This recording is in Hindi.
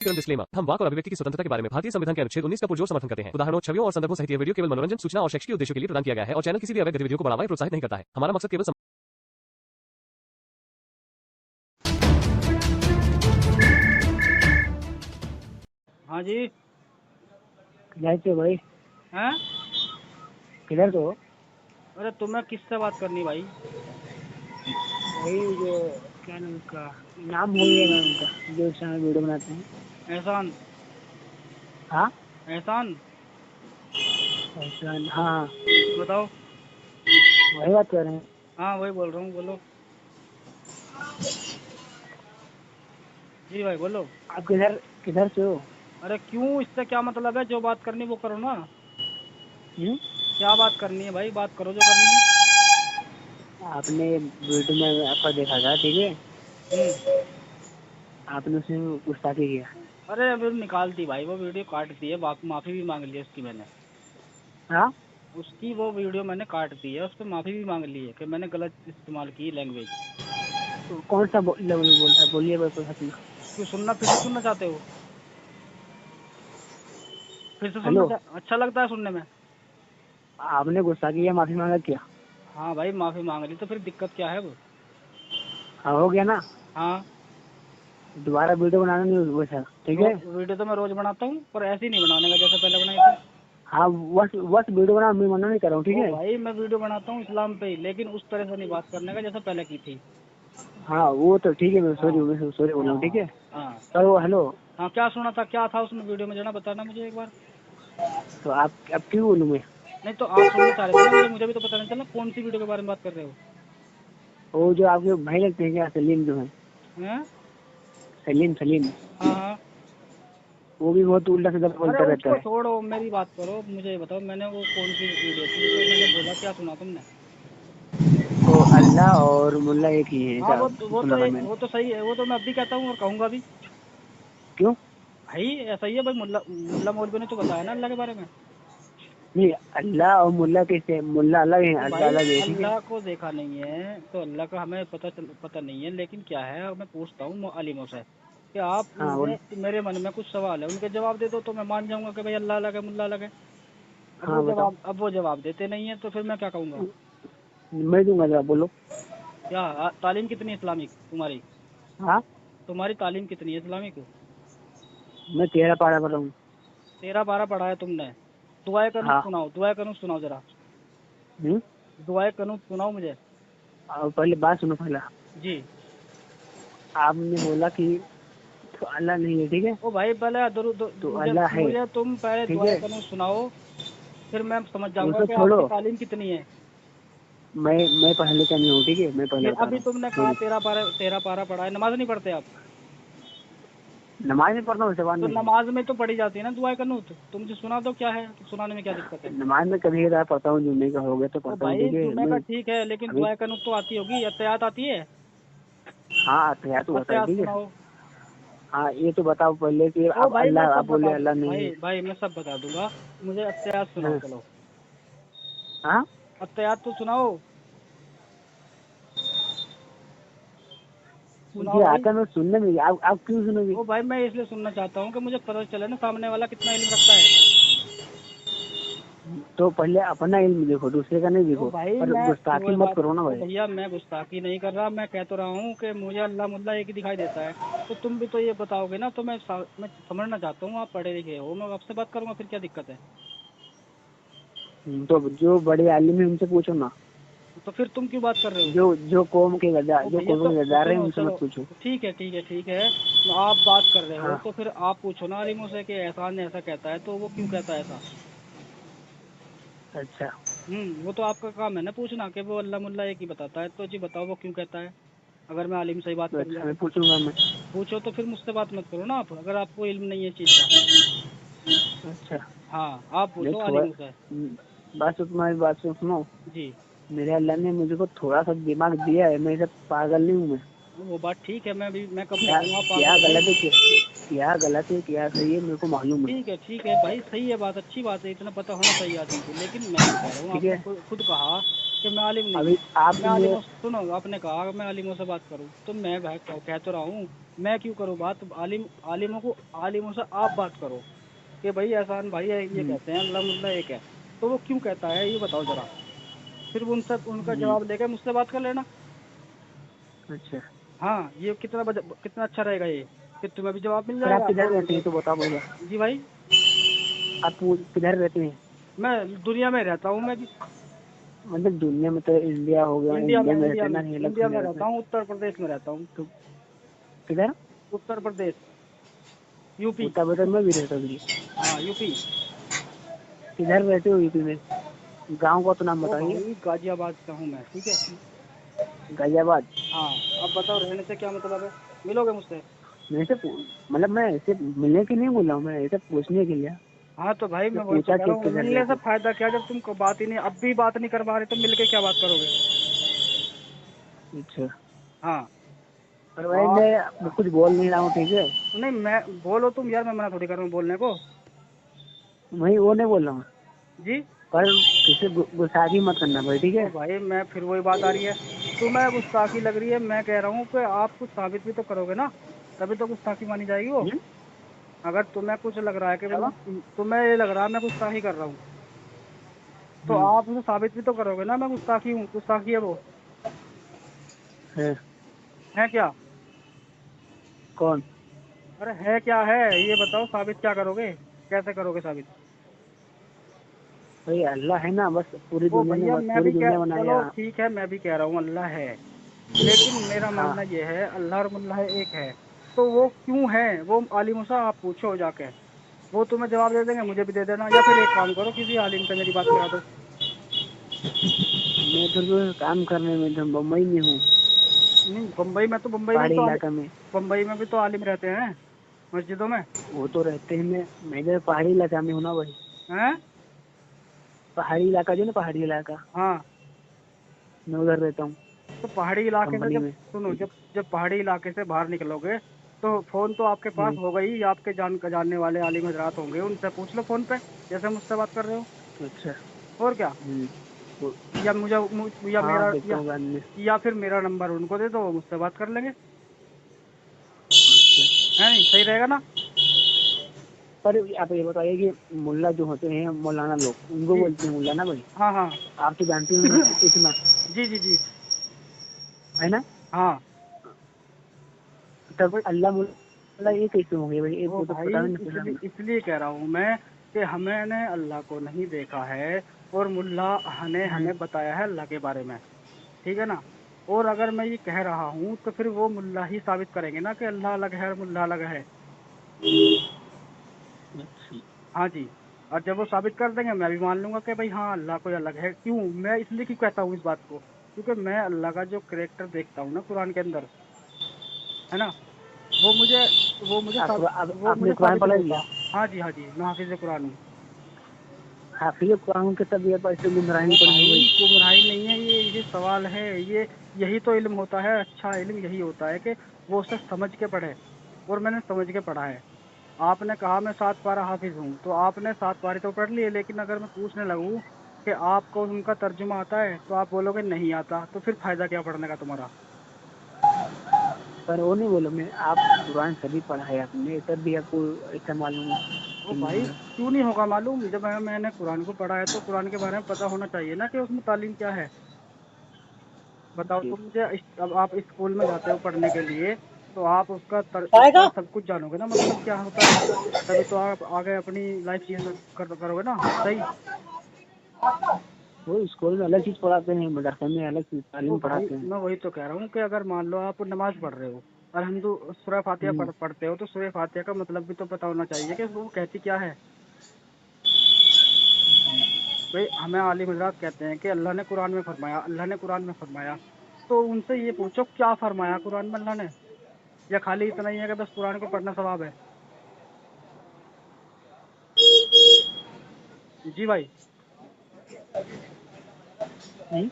डिस्क्लेमर। हम वाक और अभिव्यक्ति की स्वतंत्रता के बारे में भारतीय संविधान के अनुच्छेद 19 का पुरजोर समर्थन करते हैं। उदाहरणों, छवियों और संदर्भों सहित यह वीडियो केवल मनोरंजन, सूचना और शैक्षिक उद्देश्यों के लिए प्रदान किया गया है और चैनल किसी भी अवैध गतिविधियों को बढ़ावा या प्रोत्साहित नहीं करता है। हमारा मकसद केवल हाँ जी। किधर से भाई? हैं? किधर तो? अरे तुम्हें किससे बात करनी भाई? वही जो क्या नाम उसका, नाम भूल गया मैं उनका, जो चैनल वीडियो बनाते हैं। एहसान। हाँ एहसान। अच्छा, हाँ बताओ। वही बात कर रहे हैं। हाँ वही बोल रहा हूँ, बोलो। जी भाई बोलो। आप किधर किधर से हो? अरे क्यों, इससे क्या मतलब है? जो बात करनी वो करो ना। हम्म? क्या बात करनी है भाई? बात करो जो करनी है। आपने वीडियो में आपका देखा था, ठीक है? हम्म। आपने उसमें गुस्ताखी किया। अरे अभी निकाल दी भाई, वो वीडियो काट दी है, माफी भी मांग ली है उसकी मैंने। हाँ, उसकी वो वीडियो मैंने काट दी है, उस पर माफी भी मांग ली है कि मैंने गलत इस्तेमाल की लैंग्वेज। तो कौन सा लेवल बोलता है? बोलिए बस अपना। क्यों सुनना, फिर से सुनना चाहते हो? फिर से हेलो, अच्छा लगता है सुनने में? आपने गुस्सा किया, माफी मांगा, क्या? हाँ भाई माफी मांग ली, तो फिर दिक्कत क्या है वो? हाँ, हो गया ना? हाँ। दोबारा वीडियो बनाना नहीं वैसा, ठीक है? वीडियो तो मैं रोज बनाता हूँ, पर ऐसे ही नहीं बनाने का जैसे पहले बनाई थी। हाँ, बस बस वीडियो बना, मैं मना नहीं कर रहा हूँ, ठीक ओ है? भाई मैं वीडियो बनाता हूँ इस्लाम पे ही, लेकिन उस तरह से नहीं बात करने का जैसे पहले की थी। हाँ वो तो ठीक है, मैं हाँ सॉरी बोल रहा हूँ, ठीक है? हाँ। तो हेलो, हाँ क्या सुना था, क्या था उसमें वीडियो में, जरा बताना मुझे एक बार। तो आप अब क्यों बोलूँ मैं? नहीं तो आप सुनना चाह रहे थे ना, मुझे भी तो पता नहीं चला कौन सी वीडियो के बारे में बात कर रहे हो। वो जो आपके भाई लगते हैं क्या, सलीम जो है? हैं? सलीम सलीम, हाँ हाँ। वो भी बहुत उल्टा सीधा अरे बोलता रहता उसको है। छोड़ो, मेरी बात करो, मुझे ये बताओ मैंने वो कौन सी वीडियो थी जिसमें मैंने बोला, क्या सुना तुमने? तो अल्लाह और मुल्ला एक ही है, हाँ ऐसा सुना था मैंने। वो तो सही है, वो तो मैं अब भी कहता हूँ और कहूँगा भी। क्यों? भाई ऐसा ही है भाई, मुल्ला मुल्ला मौलवी ने तो बताया ना अल्लाह के बारे में। नहीं, अल्लाह और मुल्ला कैसे? मुल्ला अलग है, तो अल्लाह भाई अलग है, ठीक है? अल्लाह को देखा नहीं है तो अल्लाह का हमें पता नहीं है, लेकिन क्या है, मैं पूछता हूँ अलीमों से कि आप हाँ बोलो। मेरे मन में कुछ सवाल है, उनके जवाब दे दो तो मैं मान जाऊंगा कि भाई अल्लाह अलग है, मुल्ला अलग है। हाँ बताओ। अब वो जवाब देते नहीं है, तो फिर मैं क्या कहूँगा? मैं दूंगा जवाब, बोलो। क्या तालीम कितनी है इस्लामिक तुम्हारी? हाँ, तुम्हारी तालीम कितनी है इस्लामिक? मैं 13 पारा पर हूँ। 13 12 पढ़ा है तुमने? दुआए कनूत हाँ। सुनाओ, दुआए कनूत सुनाओ जरा। हम्म? दुआए कनूत सुनाओ मुझे। और पहले बात सुनो पहला। जी। आपने बोला कि तो अल्लाह नहीं है, ठीक है? ओ भाई पहले तो मुझे अल्लाह है, मुझे तुम पहले ठीक दुआए है? कनूत सुनाओ, फिर मैं समझ वो जाऊंगा सब कि छोड़ो, आपकी तालीम कितनी है। मैं पहले का नहीं हूँ, ठीक है? मैं पहले फिर बता अभी रहा हूँ, तुमने कहा सुनो। 13 12 पढ़ा है, नमाज नहीं पढ़ते आप? नमाज नहीं पढ़ता हूँ, सवाल तो नहीं। नमाज में तो पढ़ी जाती है ना दुआए कनूत, तुम मुझे सुना दो, क्या है, तो सुनाने में क्या दिक्कत है? नमाज में कभी कभार पढ़ता हूँ, जुम्मे का हो गया तो ओ पढ़ता हूँ, भाई ठीक है? जुमे मैं का ठीक है, लेकिन अभी, दुआए कनूत तो आती होगी, अत्तयात आती है? हाँ तैयार तो होता है, अत्तयात ठीक है? सुनाओ। हाँ, ये तो बताओ पहले कि ओ अब भाई मैं अल्लाह, आप सब बोले बता अल्लाह दूँ, नहीं है। भाई भाई मैं सब बता दूंगा, मुझे अत्तयात सुनाओ हाँ। चलो। हाँ, अत्तयात तो सुनाओ। मुझे सुनाओ भाई। आता है, मैं सुनने में, आप क्यों सुनोगे? ओ भाई मैं इसलिए सुनना चाहता हूँ कि मुझे पता चले ना सामने वाला कितना इल्म रखता है। तो पहले अपना इल्म देखो, दूसरे का नहीं ओ देखो। भाई पर मैं गुस्ताखी वो मत बात, करो ना ओ भाई। भैया मैं गुस्ताखी नहीं कर रहा, मैं कह तो रहा हूँ कि मुझे अल्लाह मुल्ला एक ही दिखाई देता है। तो तुम भी तो ये बताओगे ना, तो मैं समझना चाहता हूँ, आप पढ़े लिखे हो, मैं आपसे बात करूंगा, फिर क्या दिक्कत है? तो जो बड़े आलिम है उनसे पूछो ना। तो फिर तुम क्यों बात कर रहे हो? जो कौम के गद्दार, ओ जो भैया कौम तो के गद्दार है सुनो, उनसे चलो मत पूछो। ठीक है ठीक है ठीक है। आप बात कर रहे हो हाँ। तो फिर आप पूछो ना अलीमों से कि एहसान ने ऐसा कहता है, तो वो क्यों कहता है ऐसा? अच्छा। वो तो आपका काम है ना पूछना कि वो अल्लाह मुल्ला एक ही बताता है, तो जी बताओ वो क्यों कहता है, अगर मैं आलिम से ही बात तो करूंगा अच्छा, तो। मैं पूछूंगा मैं। पूछो तो फिर मुझसे बात मत करो ना आप, अगर आपको इल्म नहीं है चीज़ का। अच्छा, हाँ आप मैं पूछो थोड़ा, आलिमों से। बात सुनो, तुम्हारी बात सुनो। जी। मेरे अल्लाह ने मुझे को थोड़ा सा दिमाग दिया है, मैं सब पागल नहीं हूँ मैं। वो बात ठीक है, मैं कब कह क्या रहा हूँ आप क्या पागल हो भाई? गलत है, क्या गलत है, क्या सही है, मेरे को मालूम है। ठीक है भाई, सही है बात, अच्छी बात है, इतना पता होना चाहिए आदमी को, लेकिन मैं ये कह रहा हूँ, ठीक आपने है? खुद कहा कि मैं आलिम नहीं अभी हूँ। आप मैं ये आलिमों सुनो, आपने कहा मैं आलिमों से बात करूँ, तो मैं भाई कह तो रहा हूँ, मैं क्यों करूँ बात? आलिमों को, आलिमों से आप बात करो कि भाई एहसान भाई है, ये कहते हैं अल्लाह मुल्ला एक है, तो वो क्यों कहता है ये बताओ जरा। फिर वो उनसे उनका जवाब लेकर मुझसे बात कर लेना। अच्छा। हाँ, ये कितना अच्छा रहेगा ये, कि तुम्हें भी जवाब मिल पर आप जाएगा किधर और रहते मुझे। हैं तो बताओ भैया, जी भाई, आप किधर रहते हैं? मैं दुनिया में रहता हूँ मैं भी। मतलब दुनिया में तो इंडिया हो गया, इंडिया में, इंडिया में रहते इंडिया हैं में, ना, नहीं अलग इंडिया सुन में रहते रहता हैं हूँ, उत्तर प्रदेश में रहता हूँ। तो किधर? उत्तर प्रदेश, यूपी। उत्तर प्रदेश में भी रहते हो? हाँ, यूपी। किधर रहते हो यूपी में? गांव का तो नाम ओ बताइए। भाई, गाजियाबाद का हूँ मैं, ठीक है। गाजियाबाद। हाँ, अब बताओ रहने से क्या मतलब है, मिलोगे मुझसे? मैं ऐसे मतलब मैं ऐसे मिलने के लिए नहीं बोल रहा हूँ, मैं ऐसे पूछने के लिए। हाँ तो भाई मैं मैं वही तो पूछा कह कि रहा हूँ, किधर मिलने रहते से हो। फायदा क्या जब तुम बात ही नहीं, अब भी बात नहीं कर पा रहे तो मिलके क्या बात करोगे? अच्छा। हाँ। पर भाई आप मैं कुछ बोल नहीं रहा हूँ, ठीक है? नहीं, मैं बोलो तुम यार, मैं मना थोड़ी कर रहा हूँ बोलने को। वही वो नहीं बोल रहा हूँ, जी। पर किसी गुस्ताखी मत करना भाई, ठीक ओ है? भाई, मैं फिर वही बात आ रही है, तुम्हें गुस्ताखी लग रही है, मैं कह रहा हूँ कि आप कुछ साबित भी तो करोगे ना, तभी तो गुस्ताखी मानी जाएगी वो। हम्म? अगर तुम्हें कुछ लग रहा है कि क्या हुआ? तुम्हें ये लग रहा है मैं गुस्ताखी कर रहा हूँ, तो हम्म। आप उसे साबित भी तो करोगे ना, मैं गुस्ताखी हूँ, गुस्ताखी है वो। है। है क्या? कौन? अरे है क्या है, ये बताओ, साबित क्या करोगे, कैसे करोगे साबित? भाई अल्लाह है ना, बस ओ भैया, मैं पूरी भी कह, दुनिया चलो बनाया। ठीक है, मैं भी कह रहा हूँ अल्लाह है, लेकिन मेरा हाँ। मानना ये है अल्लाह और मुल्ला एक है, तो वो क्यों है, वो आलिमों से आप पूछो जाके, वो तुम्हें जवाब दे देंगे, मुझे भी दे देना, या फिर एक काम करो, किसी आलिम से मेरी बात करा दो। मैं तो जो काम करने में तो मुंबई में हूँ, नहीं, बम्बई में भी पहाड़ी तो इलाका में। बम्बई में भी तो आलिम रहते हैं, मस्जिदों में। वो तो रहते हैं, मैं इधर पहाड़ी इलाका में हूँ ना भाई। हैं? पहाड़ी इलाका जो ना, पहाड़ी इलाका, हाँ, मैं उधर रहता हूँ, तो पहाड़ी इलाके से कंपनी जब, में। सुनो, जब जब पहाड़ी इलाके से बाहर निकलोगे, तो फोन तो आपके पास हम्म। होगा ही, आपके जानने वाले आलिम हजरात होंगे, उनसे पूछ लो फोन पे, जैसे मुझसे बात कर रहे हो। अच्छा। और क्या? हम्म। वो- या मुझे या हाँ मेरा देखता हूँ बाद में। या फिर मेरा नंबर उनको दे दो, वो मुझसे बात कर लेंगे। अच्छा। है नहीं सही रहेगा ना? पर आप ये बताइए कि मुल्ला जो होते हैं, मौलाना लोग, उनको जी। बोलते हैं मुल्ला ना भाई? हाँ हाँ। आप तो जानते होंगे इतना, जी जी जी। है ना? हाँ। तब वही- अल्लाह मुल्ला ये कैसे होंगे भाई? ये ओ तो भाई, पता नहीं चला इसलिए हमें। इसलिए कह रहा हूँ मैं कि हमने अल्लाह को नहीं देखा है, और मुल्ला ने हम्म। हमें बताया है अल्लाह के बारे में, ठीक है ना। और अगर मैं ये कह रहा हूँ तो फिर वो मुल्ला ही साबित करेंगे ना कि अल्लाह अलग है और मुल्ला अलग है। अच्छा। हाँ जी। और जब वो साबित कर देंगे, मैं भी मान लूंगा कि भाई हाँ अल्लाह कोई अलग है। क्यों मैं इसलिए क्यों कहता हूँ इस बात को, क्योंकि मैं अल्लाह का जो कैरेक्टर देखता हूँ ना कुरान के अंदर, है ना, वो मुझे वो आपने मुझे कुरान साबित पढ़ा नहीं लिया? होता। हाँ जी, हाँ जी, मैं हाफिज कुरान हूँ। हाफिज कुरान के सब ये ऐसे गुमराही वो नहीं पड़ेंगे भाई, भाई। गुमराही नहीं है ये सवाल है, ये यही तो इल्म होता है, अच्छा इल्म यही होता है कि वो उसे समझ के पढ़े, और मैंने समझ के पढ़ा है। आपने कहा मैं 7 पारा हाफिज हूँ, तो आपने 7 पारे तो पढ़ लिए, लेकिन अगर मैं पूछने लगूँ कि आपको उनका तर्जुमा आता है, तो आप बोलोगे नहीं आता, तो फिर फायदा क्या पढ़ने का तुम्हारा? पर वो नहीं बोलो, मैं आप कुरान सभी पढ़ा है आपने, तब भी आपको ऐसा मालूम है वो कि भाई नहीं है? क्यों नहीं होगा मालूम, जब मैंने कुरान को पढ़ा है तो कुरान के बारे में पता होना चाहिए ना कि उसमें तालीम क्या है। बताओ जी। तुम मुझे अब आप स्कूल में जाते हो पढ़ने के लिए, तो आप उसका आएगा। सब कुछ जानोगे ना, मतलब क्या होता है, तभी तो आप आगे अपनी लाइफ जी करोगे ना सही। वो स्कूल में अलग चीज पढ़ाते हैं, मदरसे में अलग चीज ओ तालीम भाई, पढ़ाते हैं। मैं वही तो कह रहा हूँ कि अगर मान लो आप नमाज पढ़ रहे हो, और हिंदू सूरह फातिहा हम्म। पढ़ते हो, तो सूरह फातिहा का मतलब भी तो पता होना चाहिए कि वो कहती क्या है। भाई हमें आलिम हजरात कहते हैं कि अल्लाह ने कुरान में फरमाया, अल्लाह ने कुरान में फरमाया, तो उनसे ये पूछो क्या फरमाया कुरान में अल्लाह ने, या खाली इतना ही है कि बस कुरान को पढ़ना सवाब है? जी भाई। नहीं।